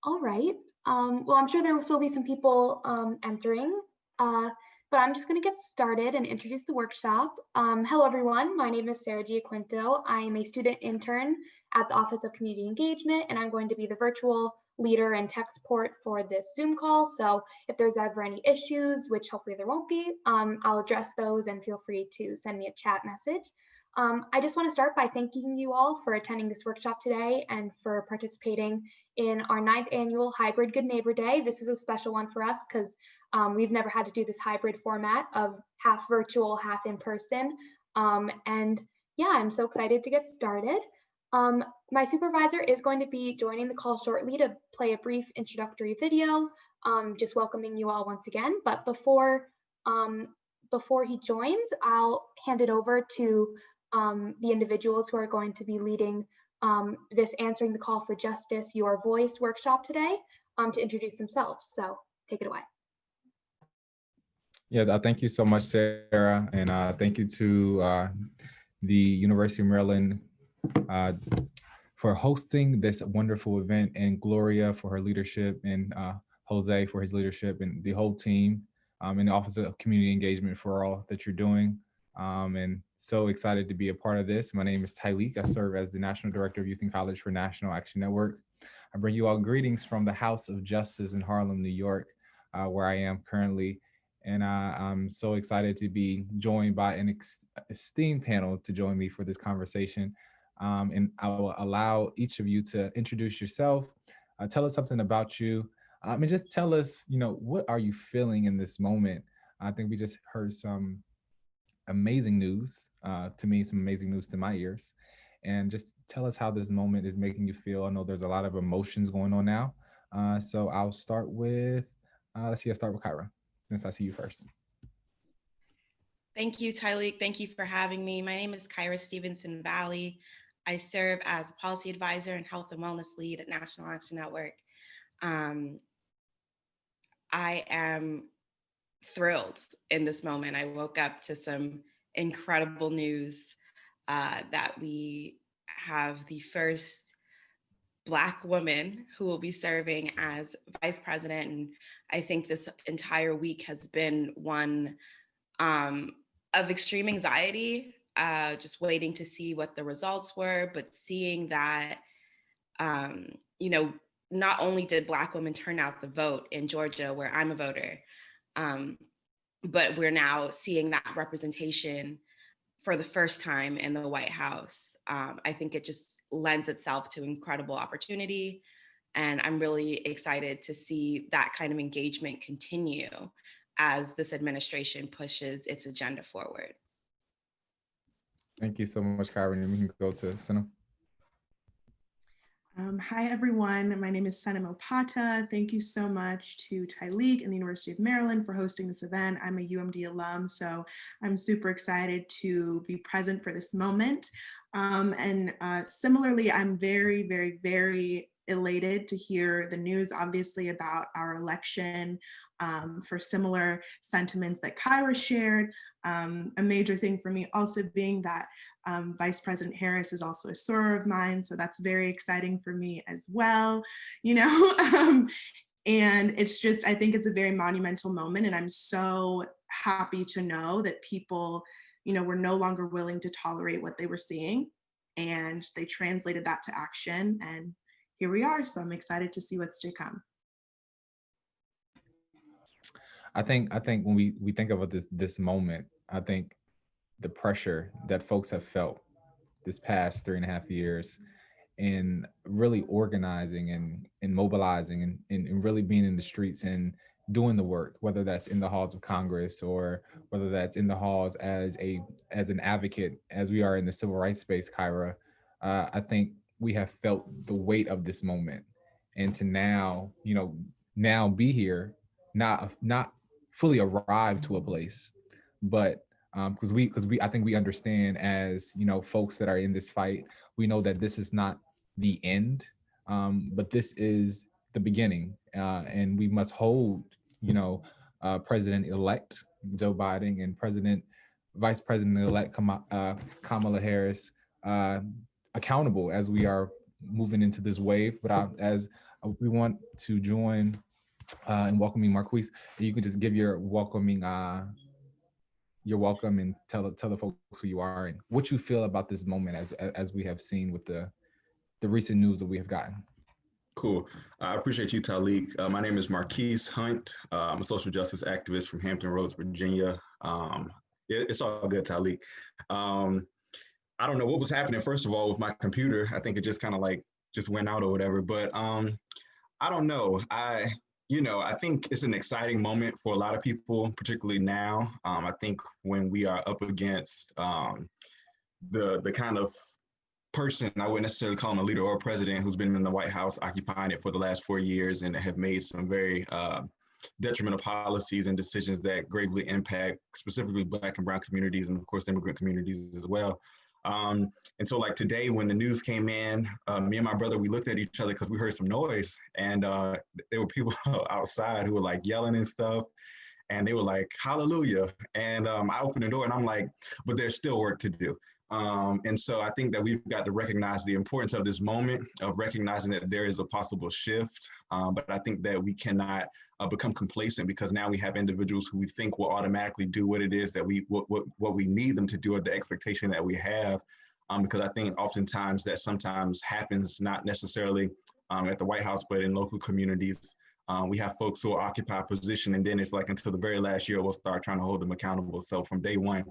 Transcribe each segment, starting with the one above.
All right. Well, I'm sure there will still be some people entering, uh, but I'm just going to get started and introduce the workshop. Hello, everyone. My name is Sarah Giaquinto. I am a student intern at the Office of Community Engagement, and I'm going to be the virtual leader and tech support for this Zoom call. So if there's ever any issues, which hopefully there won't be, I'll address those and feel free to send me a chat message. I just want to start by thanking you all for attending this workshop today and for participating in our 9th annual hybrid Good Neighbor Day. This is a special one for us because we've never had to do this hybrid format of half virtual, half in person. And yeah, I'm so excited to get started. My supervisor is going to be joining the call shortly to play a brief introductory video, just welcoming you all once again. But before he joins, I'll hand it over to the individuals who are going to be leading this Answering the Call for Justice, Your Voice workshop today to introduce themselves. So take it away. Yeah, thank you so much, Sarah. And thank you to the University of Maryland for hosting this wonderful event, and Gloria for her leadership, and Jose for his leadership, and the whole team in the Office of Community Engagement for all that you're doing. And so excited to be a part of this. My name is Tyleek. I serve as the National Director of Youth in College for National Action Network. I bring you all greetings from the House of Justice in Harlem, New York, where I am currently. And I'm so excited to be joined by an esteemed panel to join me for this conversation. And I will allow each of you to introduce yourself, tell us something about you, and just tell us, what are you feeling in this moment? I think we just heard some amazing news to me, some amazing news to my ears. And just tell us how this moment is making you feel. I know there's a lot of emotions going on now. So I'll start with, I'll start with Kyra, since I see you first. Thank you, Tyleek. Thank you for having me. My name is Kyra Stevenson Valley. I serve as a policy advisor and health and wellness lead at National Action Network. I am thrilled in this moment. I woke up to some incredible news that we have the first Black woman who will be serving as vice president. And I think this entire week has been one of extreme anxiety, just waiting to see what the results were, but seeing that, not only did Black women turn out the vote in Georgia, where I'm a voter, but we're now seeing that representation for the first time in the White House. I think it just lends itself to incredible opportunity. And I'm really excited to see that kind of engagement continue as this administration pushes its agenda forward. Thank you so much, Kyra. And we can go to Sinem. Hi, everyone. My name is Sinem Opata. Thank you so much to Tyleek and the University of Maryland for hosting this event. I'm a UMD alum, so I'm super excited to be present for this moment. Similarly, I'm very, very, very elated to hear the news, obviously, about our election, for similar sentiments that Kyra shared. A major thing for me also being that Vice President Harris is also a soror of mine, so that's very exciting for me as well, and it's just, I think it's a very monumental moment, and I'm so happy to know that people, were no longer willing to tolerate what they were seeing, and they translated that to action, and here we are. So I'm excited to see what's to come. I think when we think about this moment, I think the pressure that folks have felt this past 3.5 years in really organizing and mobilizing and really being in the streets and doing the work, whether that's in the halls of Congress or whether that's in the halls as an advocate, as we are in the civil rights space, Kyra, I think we have felt the weight of this moment. And to now be here, not fully arrive to a place, but because I think we understand, as folks that are in this fight, we know that this is not the end, but this is the beginning, and we must hold President-elect Joe Biden and Vice President-elect Kamala Harris accountable as we are moving into this wave. But as we want to join in welcoming Marquise. You can just give your welcoming, you're welcome, and tell the folks who you are and what you feel about this moment as we have seen with the recent news that we have gotten. Cool. I appreciate you, Talik. My name is Marquise Hunt. I'm a social justice activist from Hampton Roads, Virginia. It's all good, Talik. I don't know what was happening, first of all, with my computer. I think it just kind of like just went out or whatever, but I don't know. I think it's an exciting moment for a lot of people, particularly now. I think when we are up against the kind of person, I wouldn't necessarily call him a leader or a president, who's been in the White House occupying it for the last 4 years and have made some very detrimental policies and decisions that gravely impact specifically Black and brown communities and of course immigrant communities as well. And so like today when the news came in, me and my brother, we looked at each other because we heard some noise, and there were people outside who were like yelling and stuff, and they were like, hallelujah. And I opened the door and I'm like, but there's still work to do. And so I think that we've got to recognize the importance of this moment, of recognizing that there is a possible shift. But I think that we cannot become complacent because now we have individuals who we think will automatically do what it is that what we need them to do, or the expectation that we have. Because I think oftentimes that sometimes happens not necessarily at the White House, but in local communities. We have folks who will occupy a position, and then it's like until the very last year, we'll start trying to hold them accountable. So from day one,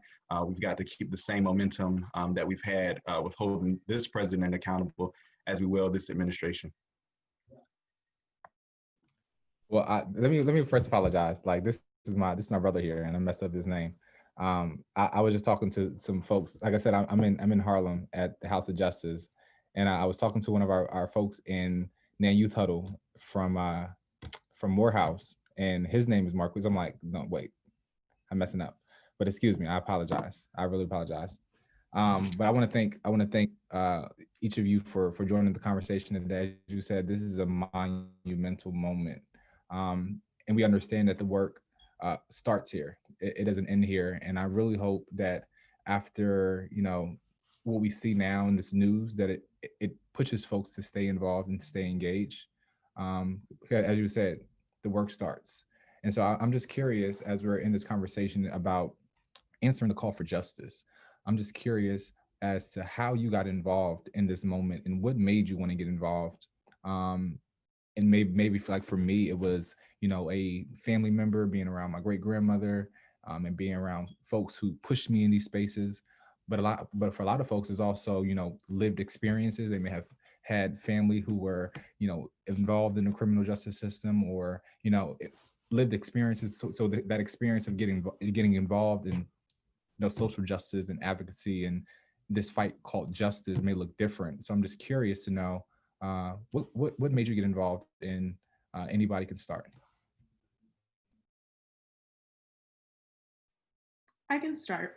we've got to keep the same momentum that we've had with holding this president accountable as we will this administration. Well, let me first apologize. Like this is my brother here, and I messed up his name. I was just talking to some folks. Like I said, I'm in Harlem at the House of Justice, and I was talking to one of our folks in Nan Youth Huddle from Morehouse, and his name is Marquis. I'm like, no, wait, I'm messing up. But excuse me, I apologize. I really apologize. But I want to thank each of you for joining the conversation today. As you said, this is a monumental moment, and we understand that the work starts here. It doesn't end here, and I really hope that after what we see now in this news, that it pushes folks to stay involved and stay engaged. As you said, the work starts. And so I'm just curious, as we're in this conversation about answering the call for justice, I'm just curious as to how you got involved in this moment and what made you want to get involved. And maybe like for me, it was, a family member being around my great grandmother and being around folks who pushed me in these spaces. But for a lot of folks, it's also, lived experiences. They may have had family who were, involved in the criminal justice system, or, lived experiences. So that experience of getting involved in, social justice and advocacy and this fight called justice may look different. So I'm just curious to know what made you get involved in anybody can start. I can start.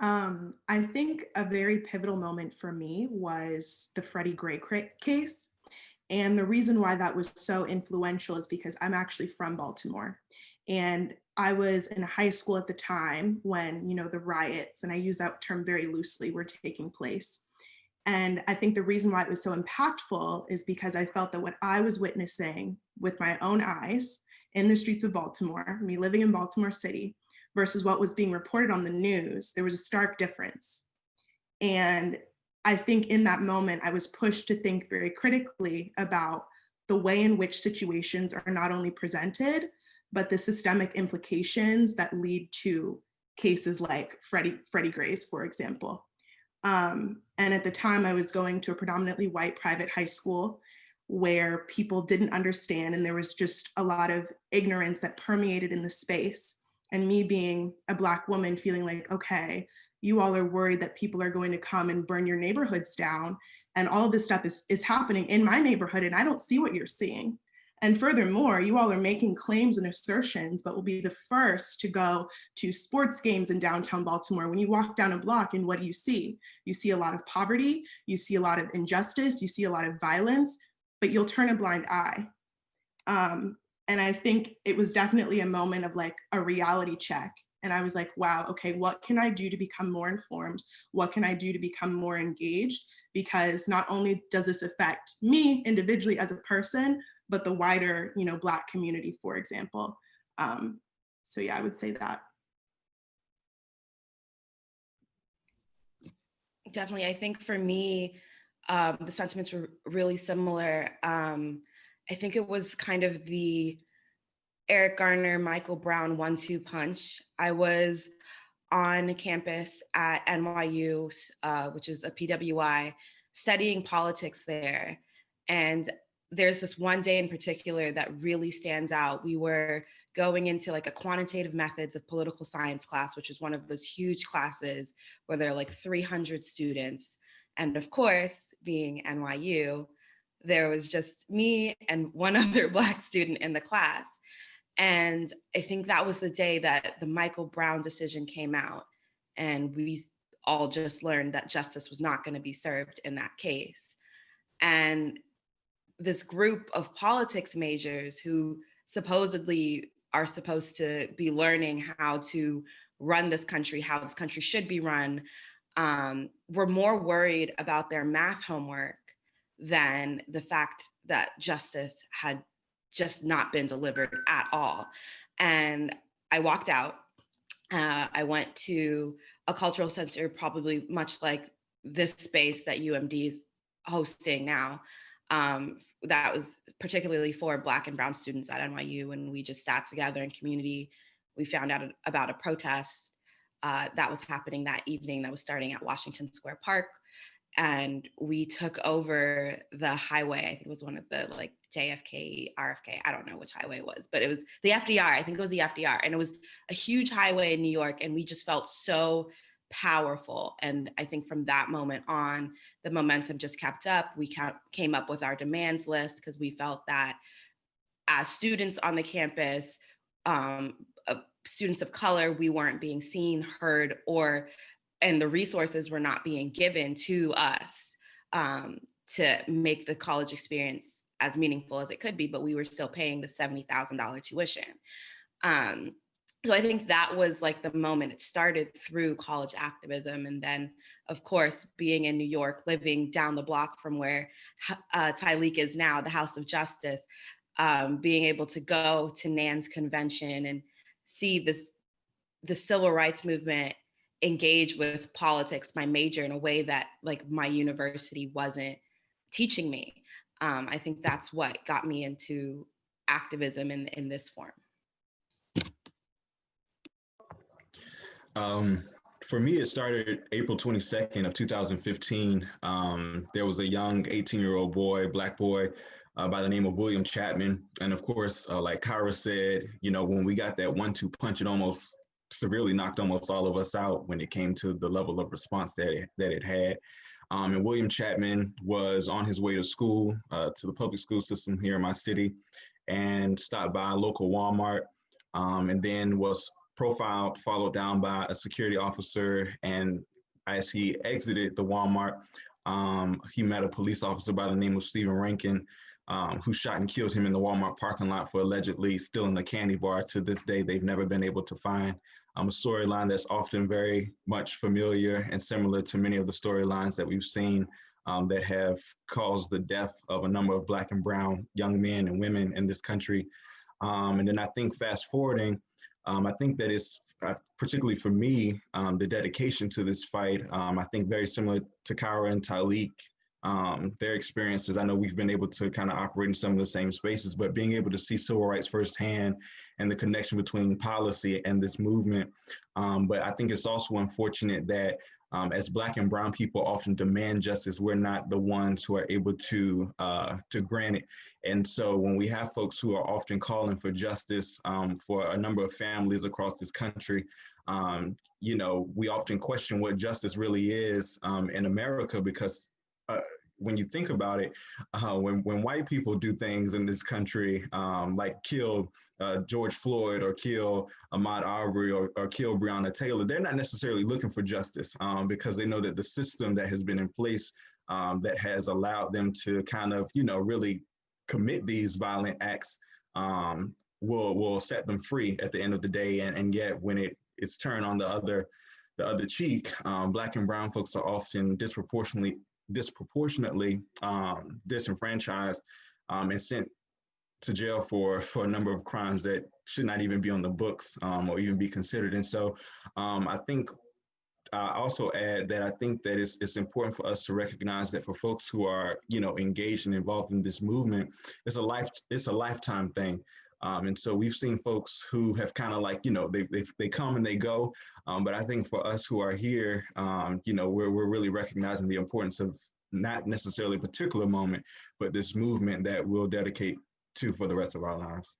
I think a very pivotal moment for me was the Freddie Gray case. And the reason why that was so influential is because I'm actually from Baltimore. And I was in high school at the time when, the riots, and I use that term very loosely, were taking place. And I think the reason why it was so impactful is because I felt that what I was witnessing with my own eyes in the streets of Baltimore, me living in Baltimore City, versus what was being reported on the news, there was a stark difference. And I think in that moment, I was pushed to think very critically about the way in which situations are not only presented, but the systemic implications that lead to cases like Freddie Gray's, for example. And at the time, I was going to a predominantly white private high school where people didn't understand, and there was just a lot of ignorance that permeated in the space. And me being a Black woman feeling like, okay, you all are worried that people are going to come and burn your neighborhoods down. And all of this stuff is happening in my neighborhood, and I don't see what you're seeing. And furthermore, you all are making claims and assertions, but will be the first to go to sports games in downtown Baltimore. When you walk down a block, and what do you see? You see a lot of poverty, you see a lot of injustice, you see a lot of violence, but you'll turn a blind eye. And I think it was definitely a moment of like a reality check. And I was like, wow, okay, what can I do to become more informed? What can I do to become more engaged? Because not only does this affect me individually as a person, but the wider, Black community, for example. So yeah, I would say that. Definitely. I think for me, the sentiments were really similar. I think it was kind of the Eric Garner, Michael Brown 1-2 punch. I was on campus at NYU, which is a PWI, studying politics there. And there's this one day in particular that really stands out. We were going into like a quantitative methods of political science class, which is one of those huge classes where there are like 300 students. And of course, being NYU, there was just me and one other Black student in the class. And I think that was the day that the Michael Brown decision came out. And we all just learned that justice was not going to be served in that case. And this group of politics majors who supposedly are supposed to be learning how to run this country, how this country should be run, were more worried about their math homework than the fact that justice had just not been delivered at all. And I walked out. I went to a cultural center, probably much like this space that UMD is hosting now. That was particularly for Black and Brown students at NYU, and we just sat together in community. We found out about a protest that was happening that evening that was starting at Washington Square Park. And we took over the highway. I think it was one of the like JFK, RFK, I don't know which highway it was, but it was the FDR. I think it was the FDR. And it was a huge highway in New York. And we just felt so powerful. And I think from that moment on, the momentum just kept up. We came up with our demands list because we felt that as students on the campus, students of color, we weren't being seen, heard, and the resources were not being given to us to make the college experience as meaningful as it could be, but we were still paying the $70,000 tuition. So I think that was like the moment. It started through college activism. And then, of course, being in New York, living down the block from where Tyleek is now, the House of Justice, being able to go to NAN's convention and see the civil rights movement engage with politics, my major, in a way that like my university wasn't teaching me. I think that's what got me into activism in this form. For me, it started April 22nd of 2015. There was a young 18-year-old boy, Black boy, by the name of William Chapman. And of course, like Kyra said, when we got that 1-2 punch, it almost severely knocked almost all of us out when it came to the level of response that it had. And William Chapman was on his way to school, to the public school system here in my city, and stopped by a local Walmart, and then was profiled, followed down by a security officer. And as he exited the Walmart, he met a police officer by the name of Stephen Rankin, who shot and killed him in the Walmart parking lot for allegedly stealing a candy bar. To this day, they've never been able to find. A storyline that's often very much familiar and similar to many of the storylines that we've seen that have caused the death of a number of Black and Brown young men and women in this country. And then I think fast forwarding, I think that it's particularly for me, the dedication to this fight, I think very similar to Kyra and Tyleek, their experiences. I know we've been able to kind of operate in some of the same spaces, but being able to see civil rights firsthand and the connection between policy and this movement. But I think it's also unfortunate that as Black and Brown people often demand justice, we're not the ones who are able to grant it. And so when we have folks who are often calling for justice for a number of families across this country, we often question what justice really is in America, because when you think about it, when white people do things in this country, like kill George Floyd or kill Ahmaud Arbery or kill Breonna Taylor, they're not necessarily looking for justice because they know that the system that has been in place that has allowed them to kind of, really commit these violent acts will set them free at the end of the day. And yet when it's turned on the other cheek, Black and Brown folks are often disproportionately disenfranchised and sent to jail for a number of crimes that should not even be on the books or even be considered. And so I think I also add that I think that it's important for us to recognize that for folks who are, engaged and involved in this movement, it's a lifetime thing. And so we've seen folks who have kind of like, they come and they go. But I think for us who are here, we're really recognizing the importance of not necessarily a particular moment, but this movement that we'll dedicate to for the rest of our lives.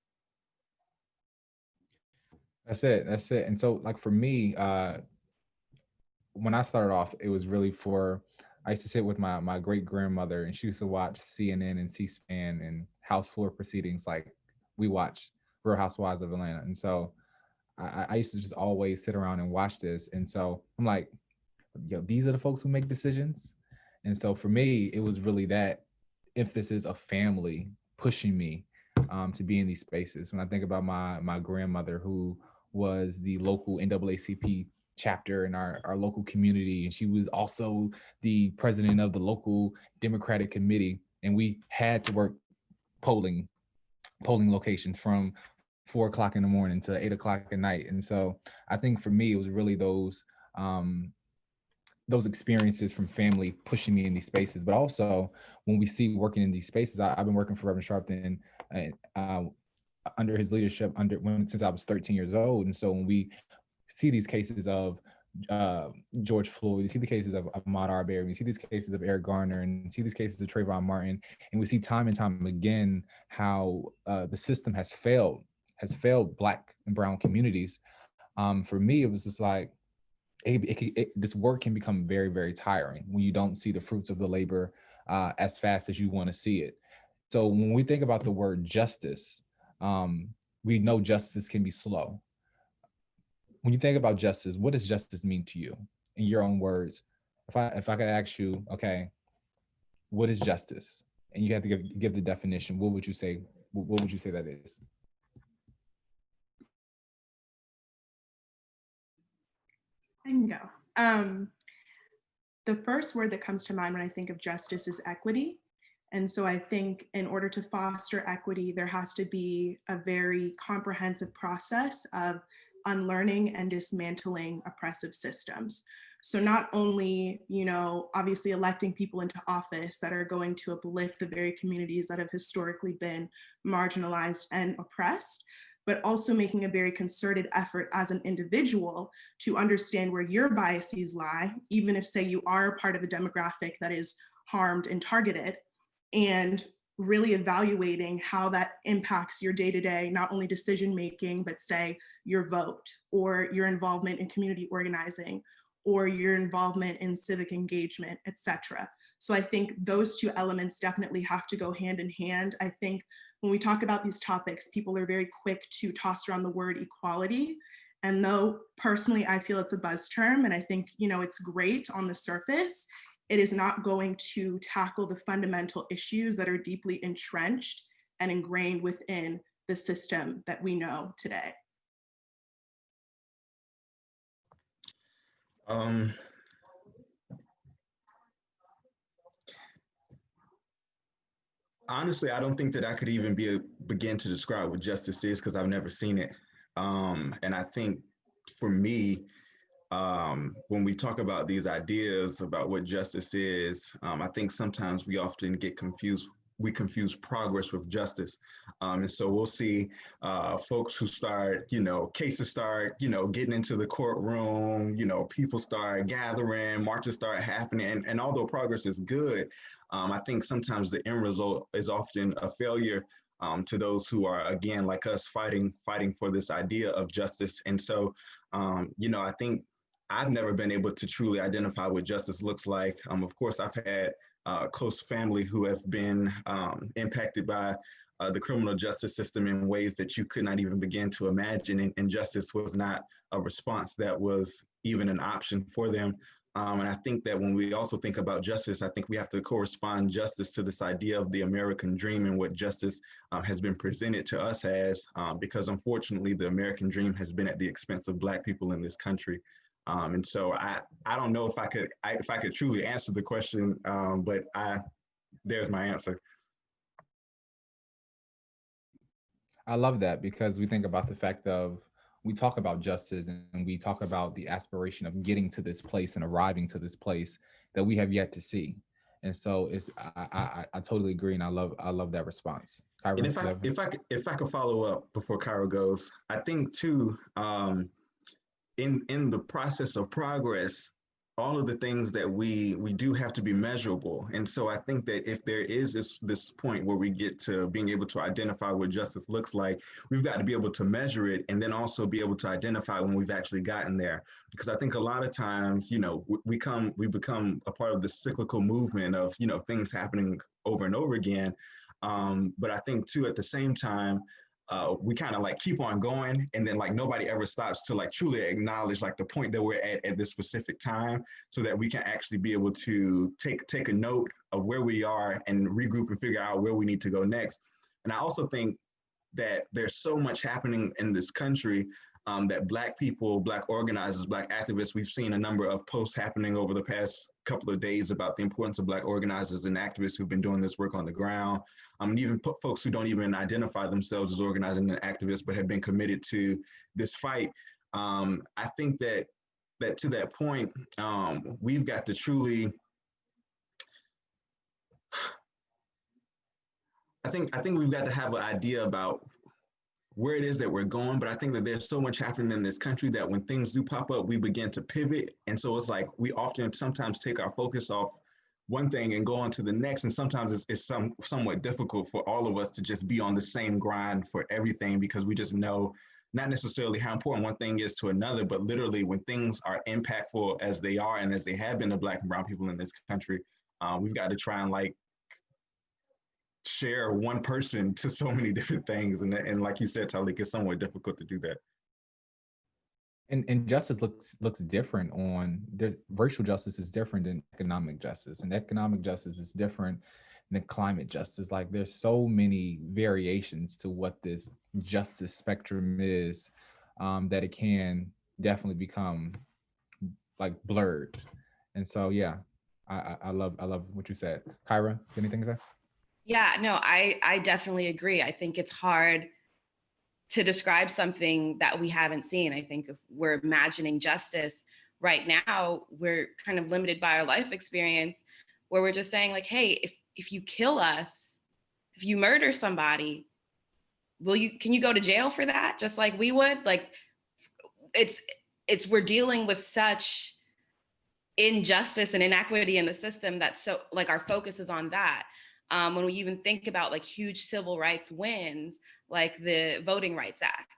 That's it. That's it. And so like for me, when I started off, it was really I used to sit with my great grandmother, and she used to watch CNN and C-SPAN and House floor proceedings like we watch Real Housewives of Atlanta. And so I used to just always sit around and watch this. And so I'm like, these are the folks who make decisions. And so for me, it was really that emphasis of family pushing me to be in these spaces. When I think about my grandmother, who was the local NAACP chapter in our local community, and she was also the president of the local Democratic committee, and we had to work polling locations from 4 o'clock in the morning to 8 o'clock at night. And so I think for me, it was really those experiences from family pushing me in these spaces. But also when we see working in these spaces, I've been working for Reverend Sharpton under his leadership since I was 13 years old. And so when we see these cases of George Floyd, we see the cases of Ahmaud Arbery, we see these cases of Eric Garner, and see these cases of Trayvon Martin, and we see time and time again how the system has failed Black and brown communities. For me, it was just like, this work can become very, very tiring when you don't see the fruits of the labor as fast as you want to see it. So when we think about the word justice, we know justice can be slow. When you think about justice, what does justice mean to you in your own words? If I could ask you, okay, what is justice? And you have to give the definition. What would you say? What would you say that is? I can go. The first word that comes to mind when I think of justice is equity. And so I think in order to foster equity, there has to be a very comprehensive process of unlearning and dismantling oppressive systems. So not only, obviously electing people into office that are going to uplift the very communities that have historically been marginalized and oppressed, but also making a very concerted effort as an individual to understand where your biases lie, even if, say, you are a part of a demographic that is harmed and targeted, and really evaluating how that impacts your day-to-day, not only decision-making, but say your vote or your involvement in community organizing or your involvement in civic engagement, et cetera. So I think those two elements definitely have to go hand in hand. I think when we talk about these topics, people are very quick to toss around the word equality. And though personally, I feel it's a buzz term, and I think, it's great on the surface, it is not going to tackle the fundamental issues that are deeply entrenched and ingrained within the system that we know today. Honestly, I don't think that I could even begin to describe what justice is because I've never seen it. And I think for me, when we talk about these ideas about what justice is, I think sometimes we often get confused. We confuse progress with justice. And so we'll see folks who start, cases start, getting into the courtroom, people start gathering, marches start happening. And although progress is good, I think sometimes the end result is often a failure to those who are, again, like us, fighting for this idea of justice. And so, I think I've never been able to truly identify what justice looks like. Of course, I've had close family who have been impacted by the criminal justice system in ways that you could not even begin to imagine. And justice was not a response that was even an option for them. And I think that when we also think about justice, I think we have to correspond justice to this idea of the American dream and what justice has been presented to us as, because unfortunately, the American dream has been at the expense of Black people in this country. And so I don't know if I could truly answer the question, but there's my answer. I love that because we think about the fact of we talk about justice and we talk about the aspiration of getting to this place and arriving to this place that we have yet to see. And so it's I totally agree, and I love that response. And Kyra, if I you have if I could follow up before Kyra goes, I think too, in the process of progress, all of the things that we do have to be measurable. And so I think that if there is this point where we get to being able to identify what justice looks like, we've got to be able to measure it and then also be able to identify when we've actually gotten there. Because I think a lot of times, we become a part of the cyclical movement of, things happening over and over again. But I think too, at the same time, we kind of like keep on going, and then like nobody ever stops to like truly acknowledge like the point that we're at this specific time, so that we can actually be able to take a note of where we are and regroup and figure out where we need to go next. And I also think that there's so much happening in this country, that Black people, Black organizers, Black activists, we've seen a number of posts happening over the past couple of days about the importance of Black organizers and activists who've been doing this work on the ground. And even folks who don't even identify themselves as organizing and activists, but have been committed to this fight. I think that to that point, we've got to truly, I think we've got to have an idea about where it is that we're going. But I think that there's so much happening in this country that when things do pop up, we begin to pivot. And so it's like we often sometimes take our focus off one thing and go on to the next. And sometimes it's somewhat difficult for all of us to just be on the same grind for everything, because we just know not necessarily how important one thing is to another, but literally when things are impactful as they are and as they have been to Black and brown people in this country, we've got to try and like share one person to so many different things. And like you said, Talik, it's somewhat difficult to do that. and justice looks different on the racial justice is different than economic justice, and economic justice is different than climate justice. Like there's so many variations to what this justice spectrum is, that it can definitely become like blurred. And so yeah, I love what you said. Kyra, anything to say? Yeah, no, I definitely agree. I think it's hard to describe something that we haven't seen. I think if we're imagining justice right now, we're kind of limited by our life experience, where we're just saying like, hey, if you kill us, if you murder somebody, can you go to jail for that? Just like we would? Like it's we're dealing with such injustice and inequity in the system that so like our focus is on that. When we even think about like huge civil rights wins, like the Voting Rights Act,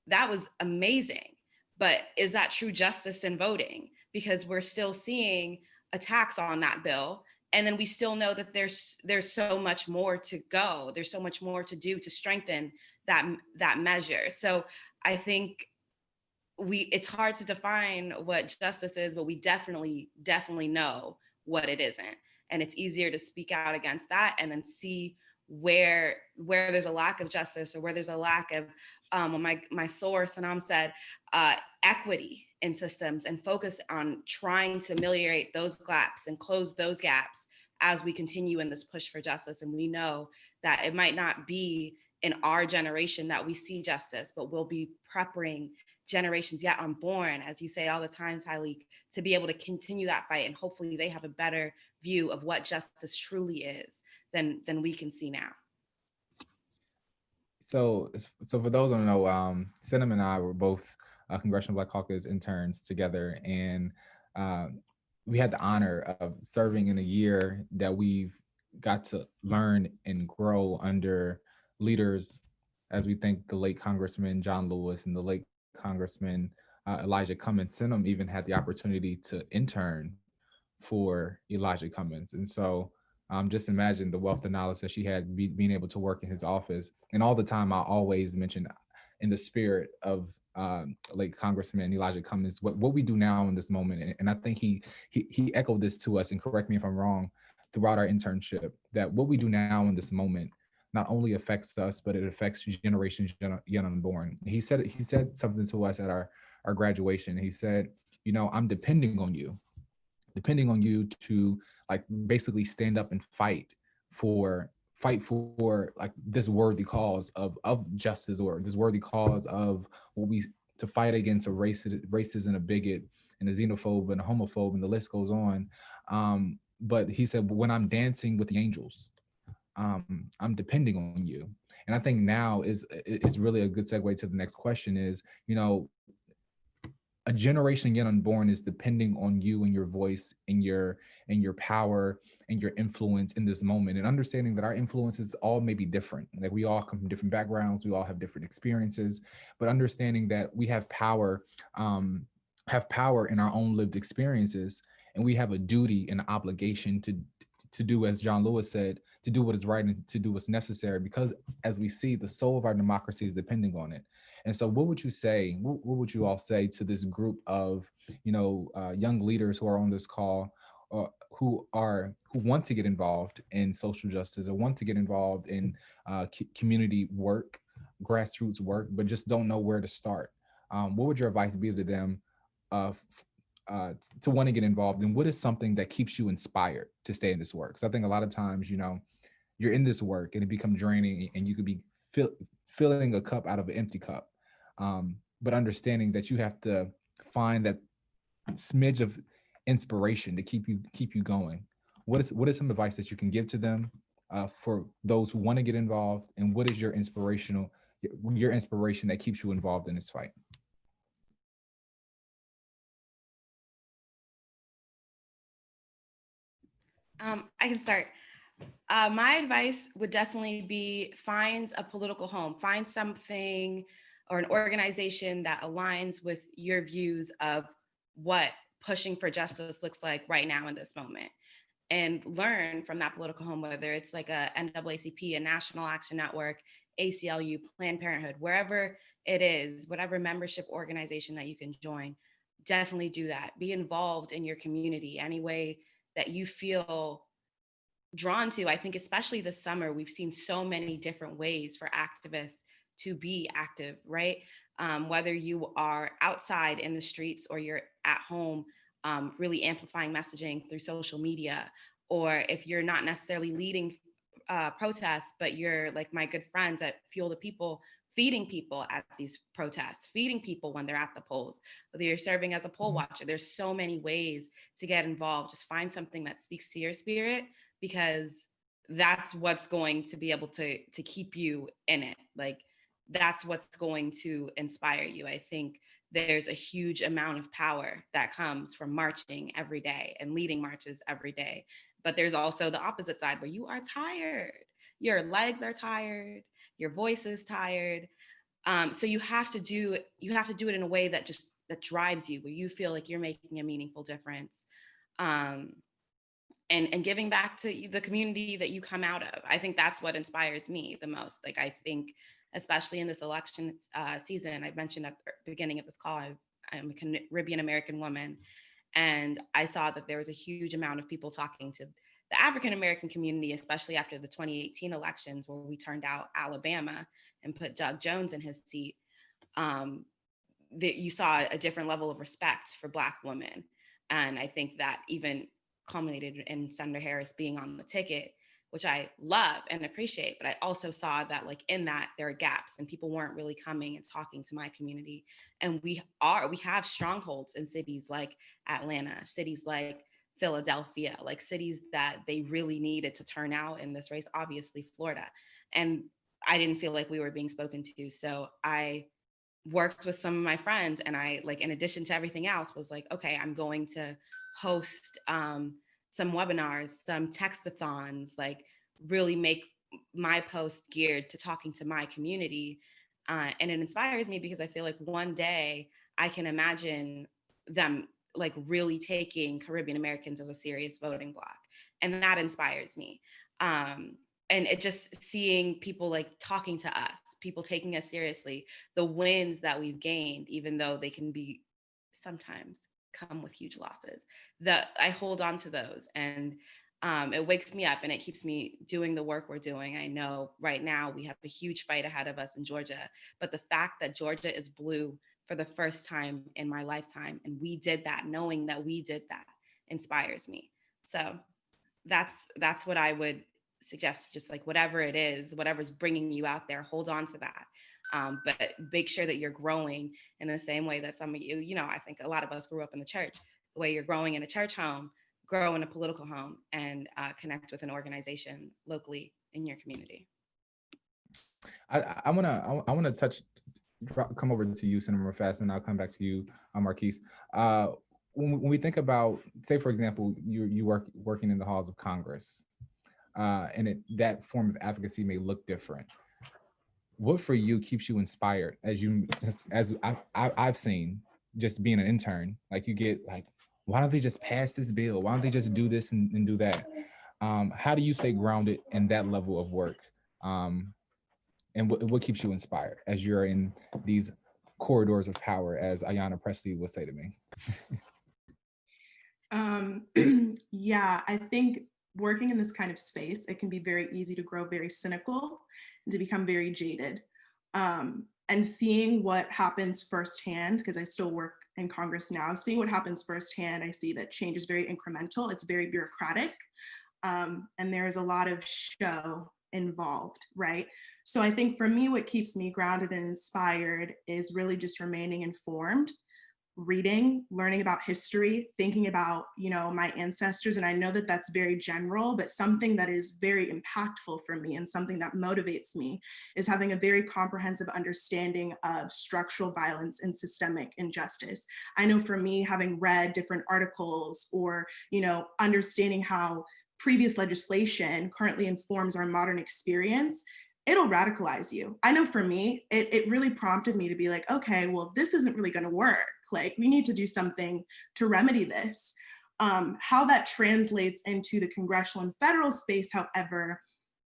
that was amazing. But is that true justice in voting? Because we're still seeing attacks on that bill. And then we still know that there's so much more to go. There's so much more to do to strengthen that measure. So I think it's hard to define what justice is, but we definitely know what it isn't. And it's easier to speak out against that and then see where there's a lack of justice, or where there's a lack of my source and said equity in systems, and focus on trying to ameliorate those gaps and close those gaps as we continue in this push for justice. And we know that it might not be in our generation that we see justice, but we'll be preparing generations yet unborn, as you say all the time, Tyleek, to be able to continue that fight. And hopefully they have a better view of what justice truly is than we can see now. So for those who don't know, Sinem and I were both Congressional Black Caucus interns together, and we had the honor of serving in a year that we've got to learn and grow under leaders, as we think the late Congressman John Lewis and the late Congressman Elijah Cummings. Sinem even had the opportunity to intern for Elijah Cummings. And so just imagine the wealth of knowledge that she had being able to work in his office. And all the time, I always mention in the spirit of late Congressman Elijah Cummings, what we do now in this moment. And I think he echoed this to us, and correct me if I'm wrong, throughout our internship, that what we do now in this moment not only affects us, but it affects generations yet unborn. He said something to us at our graduation. He said, I'm depending on you to like basically stand up and fight for fight for like this worthy cause of justice, or this worthy cause of what we to fight against a racist and a bigot and a xenophobe and a homophobe, and the list goes on. But he said, when I'm dancing with the angels, I'm depending on you. And I think now is really a good segue to the next question is, a generation yet unborn is depending on you and your voice and your power and your influence in this moment, and understanding that our influences all may be different. Like, we all come from different backgrounds, we all have different experiences, but understanding that we have power in our own lived experiences, and we have a duty and an obligation to do, as John Lewis said, to do what is right and to do what's necessary, because as we see, the soul of our democracy is depending on it. And so what would you say, what would you all say to this group of, young leaders who are on this call, who want to get involved in social justice, or want to get involved in community work, grassroots work, but just don't know where to start? What would your advice be to them to want to get involved? And what is something that keeps you inspired to stay in this work? So I think a lot of times, you're in this work and it becomes draining, and you could be filling a cup out of an empty cup. But understanding that you have to find that smidge of inspiration to keep you going. What is some advice that you can give to them for those who want to get involved, and what is your inspiration that keeps you involved in this fight? I can start. My advice would definitely be find a political home, find something or an organization that aligns with your views of what pushing for justice looks like right now in this moment, and learn from that political home, whether it's like a NAACP, a National Action Network, ACLU, Planned Parenthood, wherever it is, whatever membership organization that you can join, definitely do that. Be involved in your community any way that you feel drawn to. I think especially this summer, we've seen so many different ways for activists to be active, right? Whether you are outside in the streets or you're at home, really amplifying messaging through social media, or if you're not necessarily leading protests, but you're like my good friends at Fuel the People, feeding people at these protests, feeding people when they're at the polls, whether you're serving as a poll watcher. There's so many ways to get involved. Just find something that speaks to your spirit, because that's what's going to be able to keep you in it. Like, that's what's going to inspire you. I think there's a huge amount of power that comes from marching every day and leading marches every day. But there's also the opposite side where you are tired. Your legs are tired. Your voice is tired. So you have to do it in a way that drives you, where you feel like you're making a meaningful difference. And giving back to the community that you come out of. I think that's what inspires me the most. Like, I think, especially in this election season, I mentioned at the beginning of this call, I'm a Caribbean American woman, and I saw that there was a huge amount of people talking to the African American community, especially after the 2018 elections, where we turned out Alabama and put Doug Jones in his seat. That you saw a different level of respect for Black women. And I think that even culminated in Senator Harris being on the ticket, which I love and appreciate. But I also saw that, like, in that there are gaps, and people weren't really coming and talking to my community. And we have strongholds in cities like Atlanta, cities like Philadelphia, like cities that they really needed to turn out in this race, obviously Florida. And I didn't feel like we were being spoken to. So I worked with some of my friends, and I, like, in addition to everything else, was like, okay, I'm going to host some webinars, some textathons, like really make my post geared to talking to my community. And it inspires me because I feel like one day I can imagine them like really taking Caribbean Americans as a serious voting bloc. And that inspires me. And it just seeing people like talking to us, people taking us seriously, the wins that we've gained, even though they can be sometimes come with huge losses, that I hold on to those. And it wakes me up and it keeps me doing the work we're doing. I know right now we have a huge fight ahead of us in Georgia, but the fact that Georgia is blue for the first time in my lifetime, and we did that, knowing that we did that, inspires me. So that's what I would suggest just like whatever it is, whatever's bringing you out there, hold on to that. But make sure that you're growing in the same way that some of you, you know, I think a lot of us grew up in the church. The way you're growing in a church home, grow in a political home, and connect with an organization locally in your community. I wanna come over to you, Senator Fast, and I'll come back to you, Marquise. When we think about, say, for example, you working in the halls of Congress, and that form of advocacy may look different. What for you keeps you inspired as I've seen, just being an intern, like you get like, why don't they just pass this bill? Why don't they just do this and do that? How do you stay grounded in that level of work? And what keeps you inspired as you're in these corridors of power, as Ayanna Presley would say to me? Yeah, I think working in this kind of space, it can be very easy to grow very cynical and to become very jaded. And seeing what happens firsthand, because I still work in Congress now, seeing what happens firsthand, I see that change is very incremental, it's very bureaucratic, and there's a lot of show involved, right? So I think for me, what keeps me grounded and inspired is really just remaining informed, reading, learning about history, thinking about, you know, my ancestors. And I know that that's very general, but something that is very impactful for me and something that motivates me is having a very comprehensive understanding of structural violence and systemic injustice. I know for me, having read different articles or, you know, understanding how previous legislation currently informs our modern experience, it'll radicalize you. I know for me, it really prompted me to be like, okay, well, this isn't really going to work. Like, we need to do something to remedy this. How that translates into the congressional and federal space, however,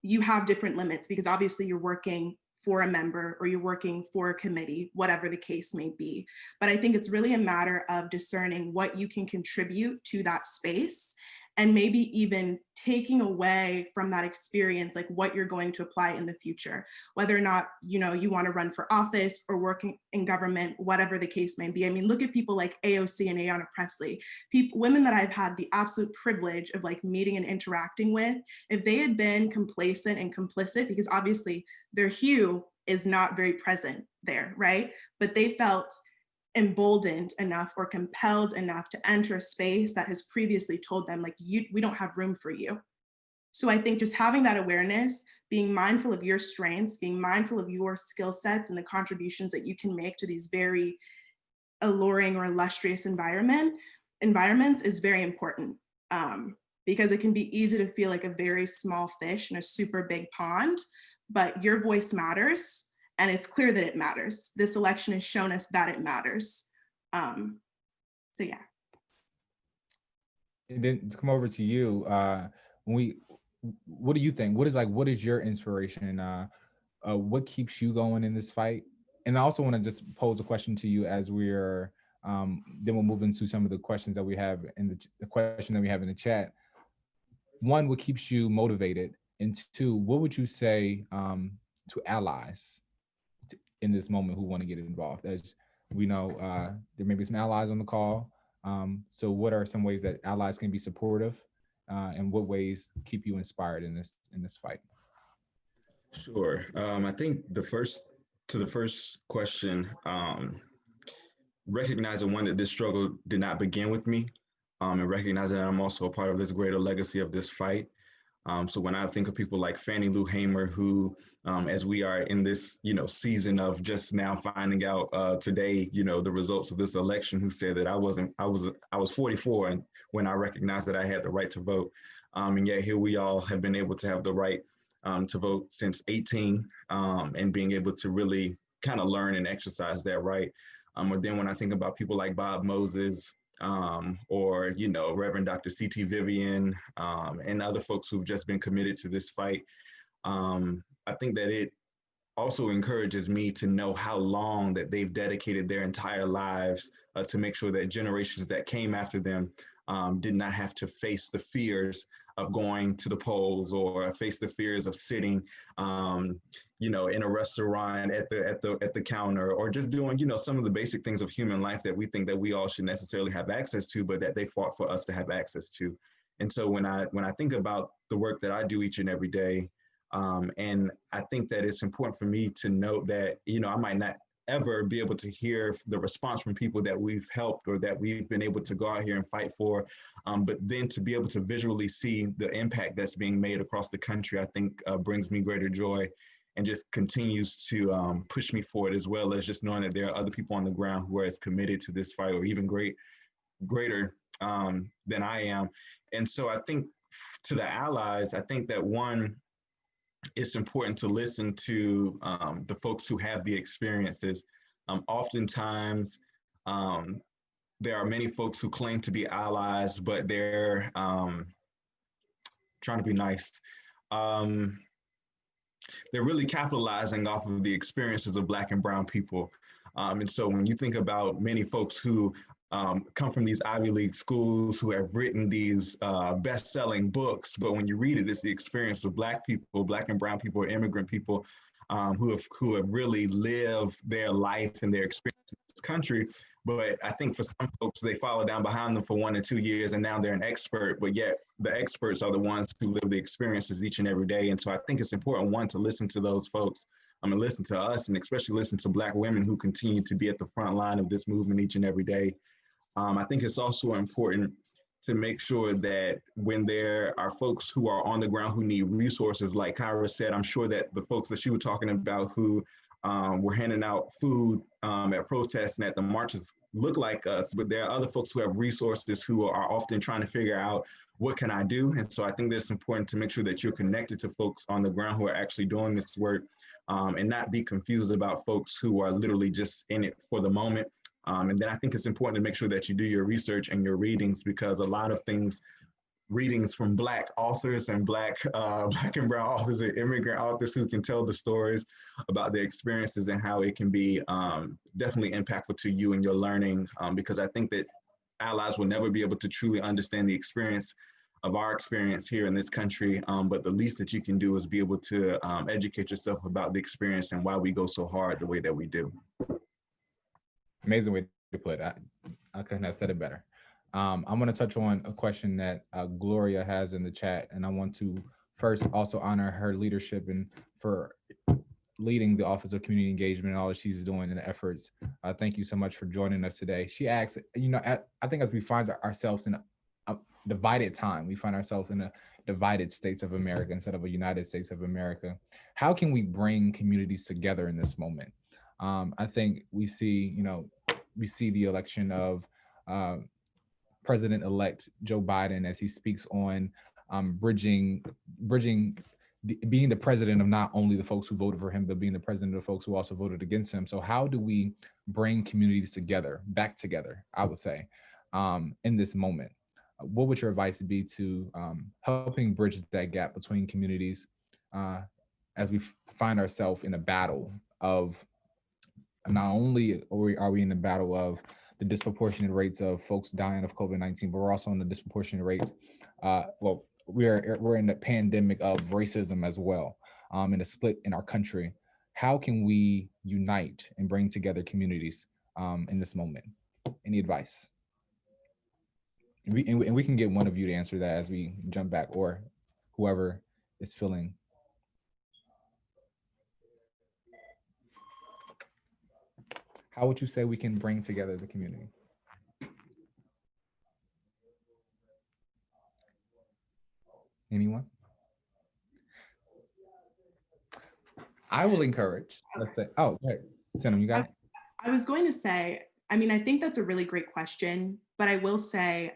you have different limits because obviously you're working for a member or you're working for a committee, whatever the case may be. But I think it's really a matter of discerning what you can contribute to that space and maybe even taking away from that experience, like what you're going to apply in the future, whether or not, you know, you want to run for office or working in government, whatever the case may be. I mean, look at people like AOC and Ayanna Presley, women that I've had the absolute privilege of like meeting and interacting with. If they had been complacent and complicit, because obviously their hue is not very present there, right? But they felt emboldened enough or compelled enough to enter a space that has previously told them, like, we don't have room for you. So I think just having that awareness, being mindful of your strengths, being mindful of your skill sets and the contributions that you can make to these very alluring or illustrious environments is very important, because it can be easy to feel like a very small fish in a super big pond, but your voice matters. And it's clear that it matters. This election has shown us that it matters. So yeah. And then to come over to you, what do you think? What is your inspiration? What keeps you going in this fight? And I also want to just pose a question to you as we're, then we'll move into some of the questions that we have in the question that we have in the chat. One, what keeps you motivated? And two, what would you say to allies in this moment who want to get involved? As we know, there may be some allies on the call. So what are some ways that allies can be supportive, and what ways keep you inspired in this fight? Sure. I think the first question, recognizing one, that this struggle did not begin with me, and recognizing that I'm also a part of this greater legacy of this fight. So when I think of people like Fannie Lou Hamer, who, as we are in this, season of just now finding out today, the results of this election, who said that I was 44 and when I recognized that I had the right to vote, and yet here we all have been able to have the right to vote since 18, and being able to really kind of learn and exercise that right. Or then when I think about people like Bob Moses, or Reverend Dr. C.T. Vivian, and other folks who've just been committed to this fight, I think that it also encourages me to know how long that they've dedicated their entire lives to make sure that generations that came after them did not have to face the fears of going to the polls or face the fears of sitting, in a restaurant at the counter, or just doing, some of the basic things of human life that we think that we all should necessarily have access to, but that they fought for us to have access to. And so when I think about the work that I do each and every day, and I think that it's important for me to note that, I might not ever be able to hear the response from people that we've helped or that we've been able to go out here and fight for. But then to be able to visually see the impact that's being made across the country, I think brings me greater joy and just continues to push me forward, as well as just knowing that there are other people on the ground who are as committed to this fight or even greater than I am. And so I think to the allies, I think that one, it's important to listen to the folks who have the experiences. Oftentimes, there are many folks who claim to be allies, but they're trying to be nice. They're really capitalizing off of the experiences of Black and brown people. And so when you think about many folks who come from these Ivy League schools, who have written these best-selling books, but when you read it, it's the experience of Black people, Black and brown people, immigrant people who have really lived their life and their experience in this country. But I think for some folks, they follow down behind them for 1 or 2 years, and now they're an expert, but yet the experts are the ones who live the experiences each and every day. And so I think it's important, one, to listen to those folks, and listen to us, and especially listen to Black women who continue to be at the front line of this movement each and every day. I think it's also important to make sure that when there are folks who are on the ground who need resources, like Kyra said, I'm sure that the folks that she was talking about who were handing out food at protests and at the marches look like us, but there are other folks who have resources who are often trying to figure out, what can I do? And so I think that it's important to make sure that you're connected to folks on the ground who are actually doing this work, and not be confused about folks who are literally just in it for the moment. And then I think it's important to make sure that you do your research and your readings, because a lot of readings from Black authors and Black and brown authors and immigrant authors who can tell the stories about their experiences and how it can be definitely impactful to you and your learning, because I think that allies will never be able to truly understand the experience of our experience here in this country, but the least that you can do is be able to educate yourself about the experience and why we go so hard the way that we do. Amazing way to put it. I couldn't have said it better. I'm going to touch on a question that Gloria has in the chat, and I want to first also honor her leadership and for leading the Office of Community Engagement and all that she's doing in the efforts. Thank you so much for joining us today. She asks, I think as we find ourselves in a divided time, we find ourselves in a divided states of America instead of a United States of America. How can we bring communities together in this moment? I think we see the election of President-elect Joe Biden as he speaks on being the president of not only the folks who voted for him, but being the president of the folks who also voted against him. So how do we bring communities back together, I would say, in this moment? What would your advice be to helping bridge that gap between communities as we find ourselves in a battle of, not only are we in the battle of the disproportionate rates of folks dying of COVID-19, but we're also in the disproportionate rates. We're in the pandemic of racism as well, and a split in our country. How can we unite and bring together communities in this moment? Any advice? And we can get one of you to answer that as we jump back, or whoever is feeling. How would you say we can bring together the community? Anyone? I will encourage, let's say, oh, go ahead. Sanam, you got it? I was going to say, I think that's a really great question, but I will say,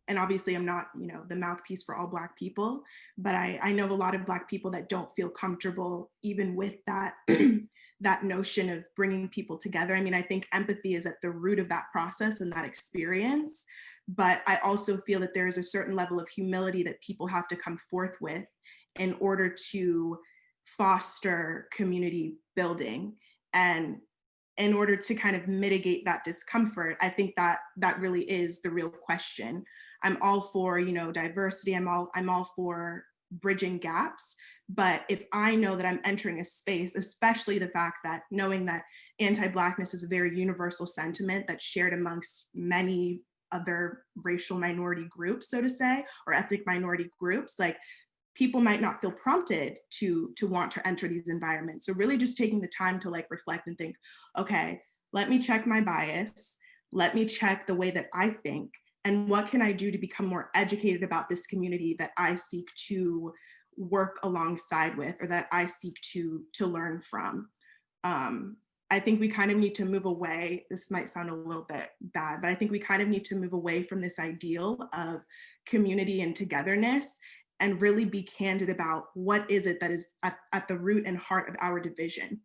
and obviously I'm not, the mouthpiece for all Black people, but I know a lot of Black people that don't feel comfortable even with that, that notion of bringing people together. I think empathy is at the root of that process and that experience, but I also feel that there is a certain level of humility that people have to come forth with in order to foster community building. And in order to kind of mitigate that discomfort, I think that really is the real question. I'm all for, diversity. I'm all for bridging gaps. But if I know that I'm entering a space, especially the fact that knowing that anti-Blackness is a very universal sentiment that's shared amongst many other racial minority groups, so to say, or ethnic minority groups, like people might not feel prompted to want to enter these environments. So really just taking the time to like reflect and think, okay, let me check my bias, let me check the way that I think, and what can I do to become more educated about this community that I seek to work alongside with, or that I seek to learn from. I think we kind of need to move away. This might sound a little bit bad, but I think we kind of need to move away from this ideal of community and togetherness and really be candid about what is it that is at the root and heart of our division.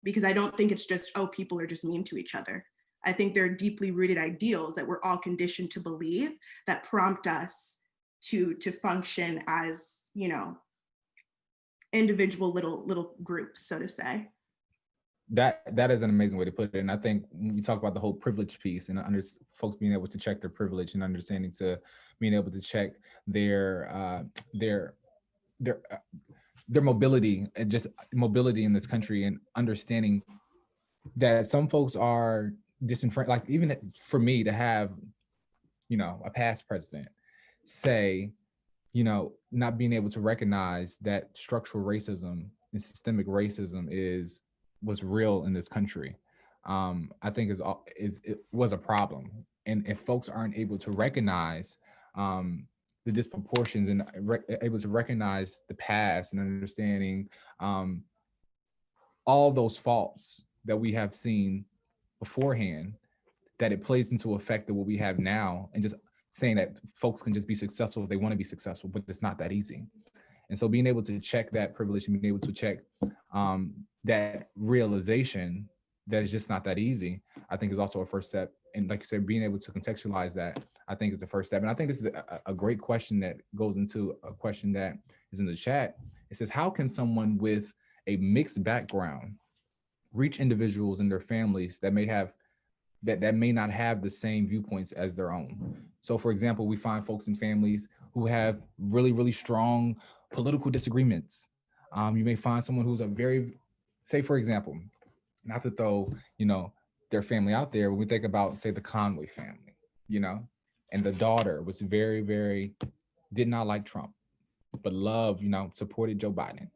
Because I don't think it's just, oh, people are just mean to each other. I think there are deeply rooted ideals that we're all conditioned to believe that prompt us to function as, you know, individual little groups, so to say. That is an amazing way to put it. And I think when we talk about the whole privilege piece and folks being able to check their privilege and understanding to being able to check their mobility and just mobility in this country, and understanding that some folks are disenfranchised. Like even for me to have, you know, a past president say, you know, not being able to recognize that structural racism and systemic racism was real in this country, I think it was a problem. And if folks aren't able to recognize the disproportions and able to recognize the past and understanding all those faults that we have seen beforehand, that it plays into effect of what we have now, and just saying that folks can just be successful if they want to be successful, but it's not that easy. And so being able to check that privilege and being able to check that realization that it's just not that easy, I think is also a first step. And like you said, being able to contextualize that, I think is the first step. And I think this is a great question that goes into a question that is in the chat. It says, how can someone with a mixed background reach individuals and their families that may have that may not have the same viewpoints as their own? So for example, we find folks in families who have really, really strong political disagreements. You may find someone who's say for example, not to throw, you know, their family out there, when we think about, say, the Conway family, you know, and the daughter was very, very, did not like Trump, but loved, you know, supported Joe Biden.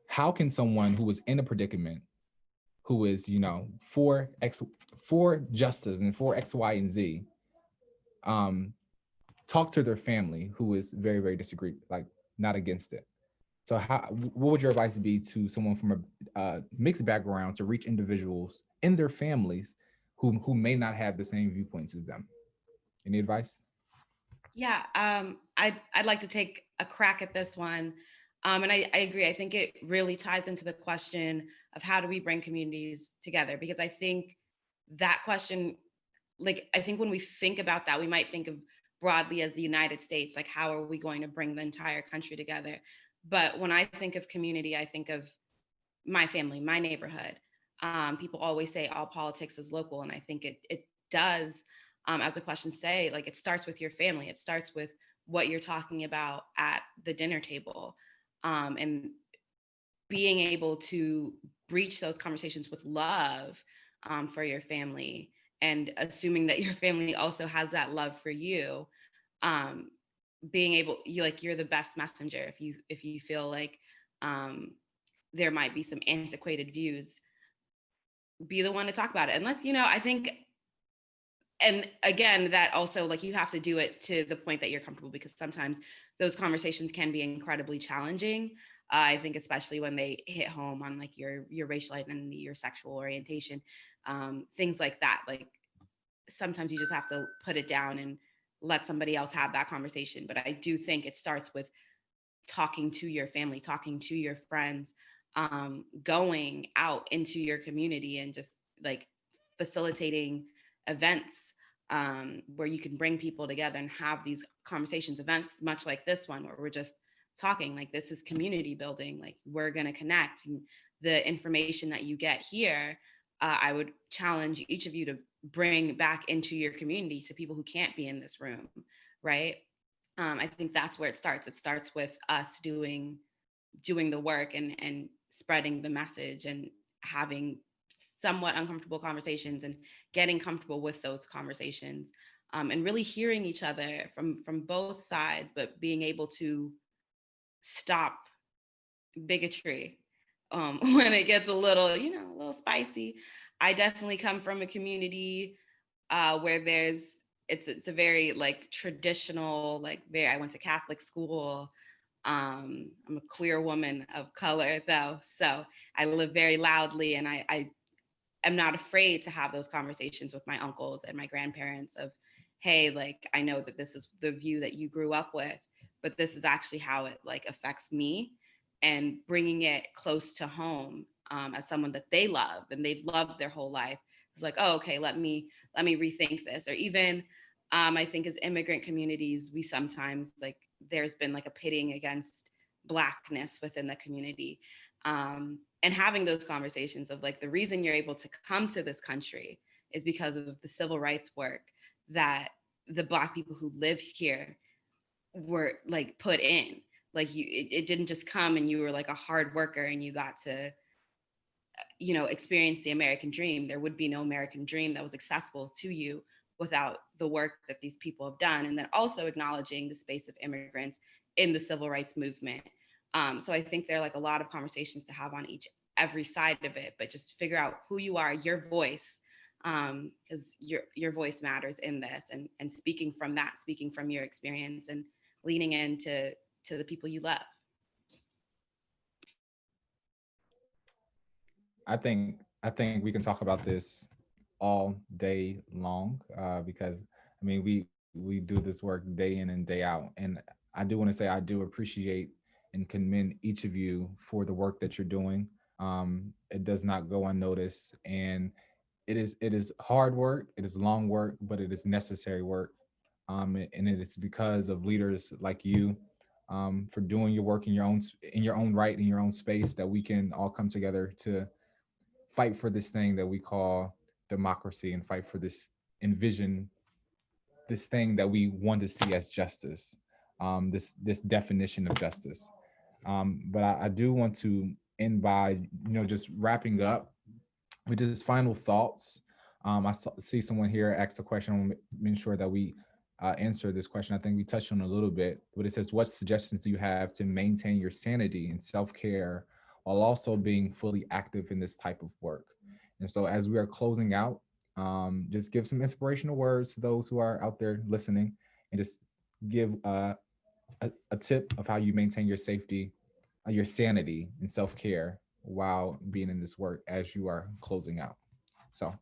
How can someone who is in a predicament, who is, you know, for justice and for X, Y, and Z, talk to their family who is very, very disagree, like not against it? So what would your advice be to someone from a mixed background to reach individuals in their families who may not have the same viewpoints as them? Any advice? Yeah, I'd like to take a crack at this one. And I agree. I think it really ties into the question of how do we bring communities together? Because I think that question, like, I think when we think about that, we might think of broadly as the United States, like how are we going to bring the entire country together? But when I think of community, I think of my family, my neighborhood. People always say all politics is local, and I think it does. As the question say, like it starts with your family. It starts with what you're talking about at the dinner table, and being able to breach those conversations with love for your family, and assuming that your family also has that love for you. Being able, you're the best messenger if you feel like there might be some antiquated views, be the one to talk about it. Unless, I think, and again, that also, like, you have to do it to the point that you're comfortable, because sometimes those conversations can be incredibly challenging. I think especially when they hit home on like your racial identity, your sexual orientation, things like that. Like sometimes you just have to put it down and let somebody else have that conversation. But I do think it starts with talking to your family, talking to your friends, going out into your community and just like facilitating events where you can bring people together and have these conversations, events much like this one, where we're just talking, like this is community building, like we're going to connect. And the information that you get here, I would challenge each of you to bring back into your community, to people who can't be in this room, right? I think that's where it starts. It starts with us doing the work and spreading the message and having somewhat uncomfortable conversations and getting comfortable with those conversations, and really hearing each other from both sides, but being able to stop bigotry when it gets a little, a little spicy. I definitely come from a community where it's a very like traditional, like very, I went to Catholic school. I'm a queer woman of color though, so I live very loudly, and I am not afraid to have those conversations with my uncles and my grandparents of, hey, like, I know that this is the view that you grew up with, but this is actually how it like affects me, and bringing it close to home as someone that they love and they've loved their whole life. It's like, oh, okay, let me rethink this. Or even I think as immigrant communities, we sometimes like, there's been like a pitting against Blackness within the community. And having those conversations of like, the reason you're able to come to this country is because of the civil rights work that the Black people who live here were like put in. Like it didn't just come and you were like a hard worker and you got to, experience the American dream. There would be no American dream that was accessible to you without the work that these people have done. And then also acknowledging the space of immigrants in the civil rights movement. So I think there are like a lot of conversations to have on every side of it, but just figure out who you are, your voice, because your voice matters in this, and speaking from that, speaking from your experience, and leaning into the people you love. I think we can talk about this all day long, because I mean we do this work day in and day out, and I do want to say I do appreciate and commend each of you for the work that you're doing. It does not go unnoticed, and it is hard work, it is long work, but it is necessary work, and it is because of leaders like you, for doing your work in your own right, in your own space, that we can all come together to fight for this thing that we call democracy, and fight for this, envision this thing that we want to see as justice, this definition of justice. But I do want to end by just wrapping up with just final thoughts. See someone here ask a question. I want to make sure that we answer this question. I think we touched on it a little bit, but it says, what suggestions do you have to maintain your sanity and self-care while also being fully active in this type of work? And so as we are closing out, just give some inspirational words to those who are out there listening, and just give a tip of how you maintain your safety, your sanity and self-care while being in this work as you are closing out. So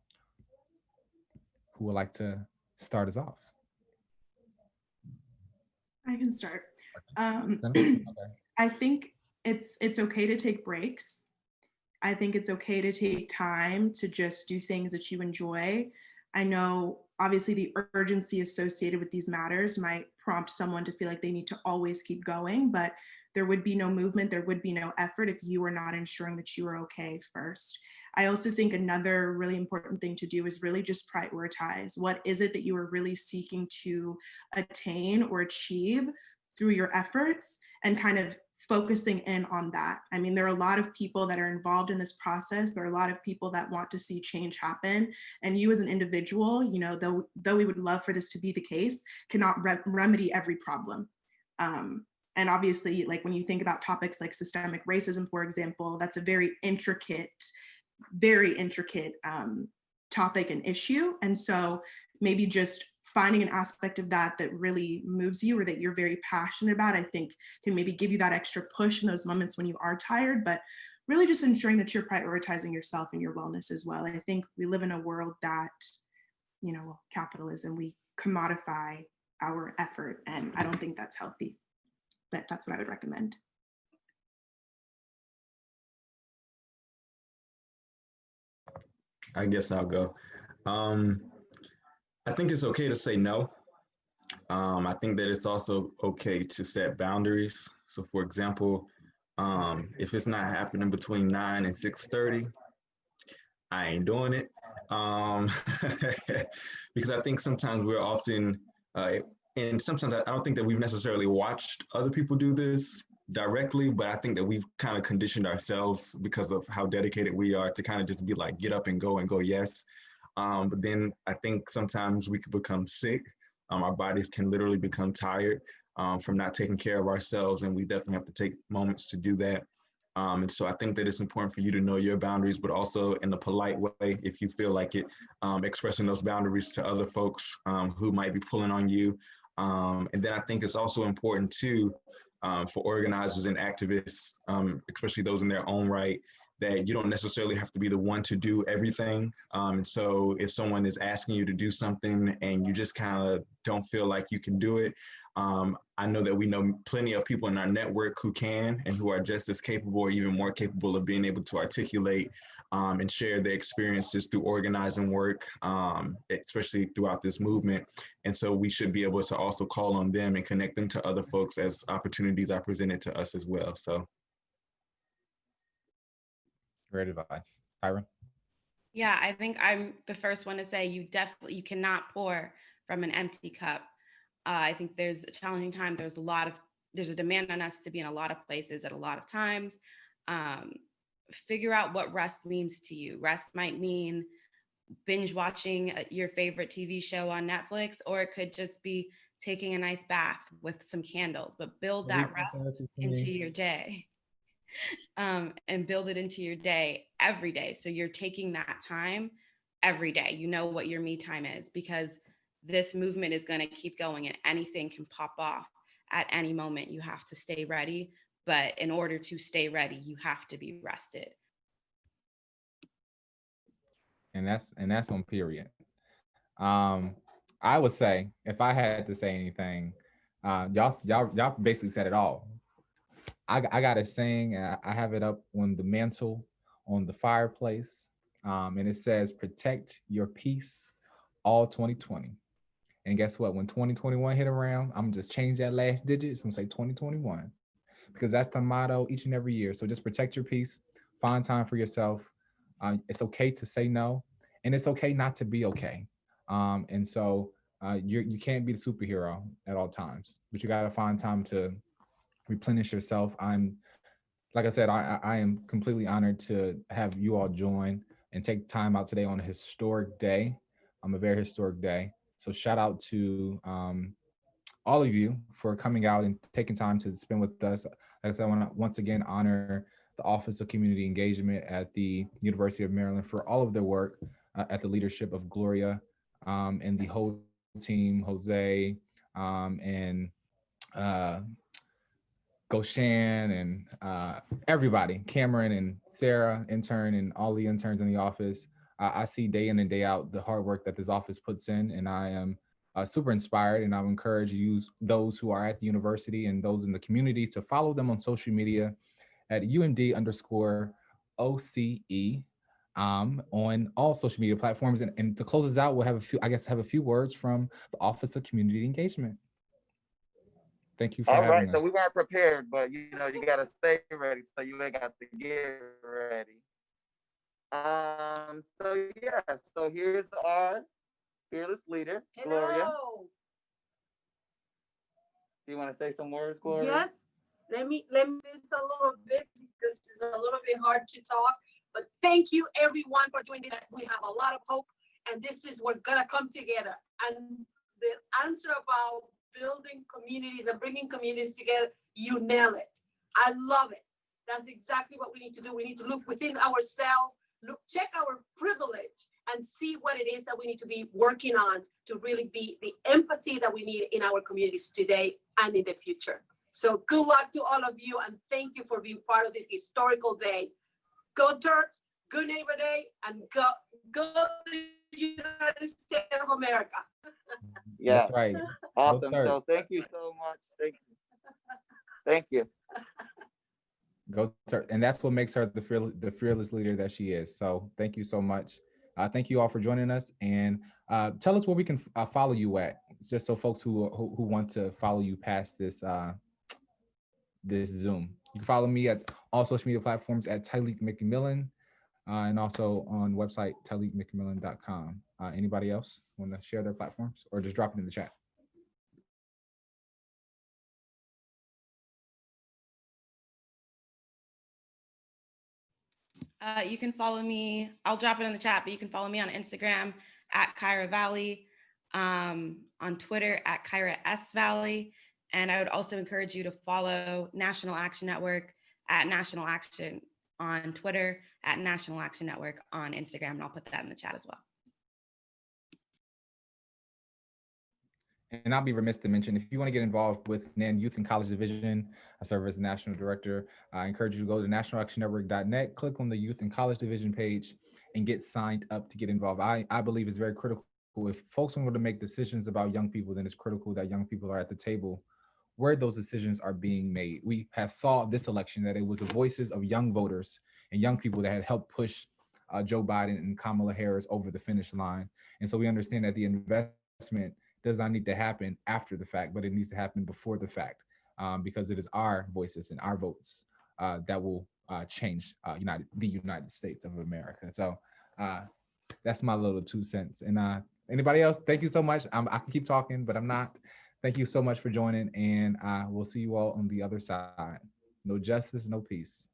who would like to start us off? I can start. Okay. I think it's okay to take breaks. I think it's okay to take time to just do things that you enjoy. I know obviously the urgency associated with these matters might prompt someone to feel like they need to always keep going, but there would be no movement, there would be no effort if you were not ensuring that you were okay first. I also think another really important thing to do is really just prioritize. What is it that you are really seeking to attain or achieve through your efforts, and kind of focusing in on that. I mean, there are a lot of people that are involved in this process. There are a lot of people that want to see change happen. And you as an individual, though we would love for this to be the case, cannot remedy every problem. And obviously, like when you think about topics like systemic racism, for example, that's a very intricate topic and issue. And so maybe just finding an aspect of that really moves you, or that you're very passionate about, I think can maybe give you that extra push in those moments when you are tired, but really just ensuring that you're prioritizing yourself and your wellness as well. I think we live in a world that, capitalism, we commodify our effort, and I don't think that's healthy, but that's what I would recommend. I guess I'll go. I think it's okay to say no. I think that it's also okay to set boundaries. So for example, if it's not happening between 9 and 6:30, I ain't doing it. Because I think sometimes we're often, and sometimes I don't think that we've necessarily watched other people do this, directly, but I think that we've kind of conditioned ourselves because of how dedicated we are to kind of just be like, get up and go, yes. But then I think sometimes we could become sick. Our bodies can literally become tired from not taking care of ourselves, and we definitely have to take moments to do that. And so I think that it's important for you to know your boundaries, but also in a polite way, if you feel like it, expressing those boundaries to other folks who might be pulling on you. And then I think it's also important too for organizers and activists, especially those in their own right, that you don't necessarily have to be the one to do everything. And so if someone is asking you to do something and you just kind of don't feel like you can do it, I know that we know plenty of people in our network who can and who are just as capable or even more capable of being able to articulate and share their experiences through organizing work, especially throughout this movement. And so we should be able to also call on them and connect them to other folks as opportunities are presented to us as well. So. Great advice. Tyra? Yeah, I think I'm the first one to say you cannot pour from an empty cup. I think there's a challenging time. There's a demand on us to be in a lot of places at a lot of times. Figure out what rest means to you. Rest might mean binge watching your favorite TV show on Netflix, or it could just be taking a nice bath with some candles, but build that rest into your day. And build it into your day every day. So you're taking that time every day. You know what your me time is, because this movement is going to keep going and anything can pop off at any moment. You have to stay ready. But in order to stay ready, you have to be rested. And that's on period. I would say, if I had to say anything, y'all basically said it all. I got a saying. I have it up on the mantle on the fireplace, and it says, "Protect your peace, all 2020." And guess what? When 2021 hit around, I'm just change that last digits and say 2021, because that's the motto each and every year. So just protect your peace, find time for yourself. It's okay to say no, and it's okay not to be okay. And so you can't be the superhero at all times, but you got to find time to replenish yourself. Like I said, I am completely honored to have you all join and take time out today on a historic day. A very historic day. So shout out to all of you for coming out and taking time to spend with us. Like I said, I want to once again honor the Office of Community Engagement at the University of Maryland for all of their work at the leadership of Gloria and the whole team, Jose and Goshan and everybody, Cameron and Sarah, intern, and all the interns in the office. I see day in and day out the hard work that this office puts in, and I am super inspired, and I would encourage those who are at the university and those in the community to follow them on social media at UMD_OCE on all social media platforms. And to close us out, we'll have a few words from the Office of Community Engagement. Thank you for having us. All right, so we weren't prepared, but you gotta stay ready, so you ain't got to get ready. So here's our fearless leader, Gloria. Hello. Do you want to say some words, Gloria? Yes. Let me this a little bit because it's a little bit hard to talk. But thank you everyone for doing that. We have a lot of hope, and this is we're gonna come together. And the answer about building communities and bringing communities together, you nail it. I love it. That's exactly what we need to do. We need to look within ourselves, check our privilege, and see what it is that we need to be working on to really be the empathy that we need in our communities today and in the future. So good luck to all of you, and thank you for being part of this historical day. Go Turks, good Neighbor Day, and go the United States of America. Yeah, that's right. Awesome. So thank you so much. Thank you. Go Turk. And that's what makes her the fearless leader that she is. So thank you so much. Thank you all for joining us, and tell us where we can follow you at, just so folks who want to follow you past this this Zoom. You can follow me at all social media platforms at Tyleek McMilian, and also on website tyleekmcmillan.com. Anybody else want to share their platforms, or just drop it in the chat? You can follow me. I'll drop it in the chat, but you can follow me on Instagram at Kyra Valley, on Twitter at Kyra S Valley. And I would also encourage you to follow National Action Network at National Action on Twitter, at National Action Network on Instagram. And I'll put that in the chat as well. And I'll be remiss to mention, if you want to get involved with NAN Youth and College Division, I serve as National Director. I encourage you to go to nationalactionnetwork.net, click on the Youth and College Division page, and get signed up to get involved. I believe it's very critical. If folks are going to make decisions about young people, then it's critical that young people are at the table where those decisions are being made. We have saw this election that it was the voices of young voters and young people that had helped push Joe Biden and Kamala Harris over the finish line. And so we understand that the investment does not need to happen after the fact, but it needs to happen before the fact, because it is our voices and our votes that will change the United States of America. So that's my little 2 cents. And anybody else, thank you so much. I can keep talking, but I'm not. Thank you so much for joining, and we'll see you all on the other side. No justice, no peace.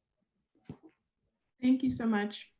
Thank you so much.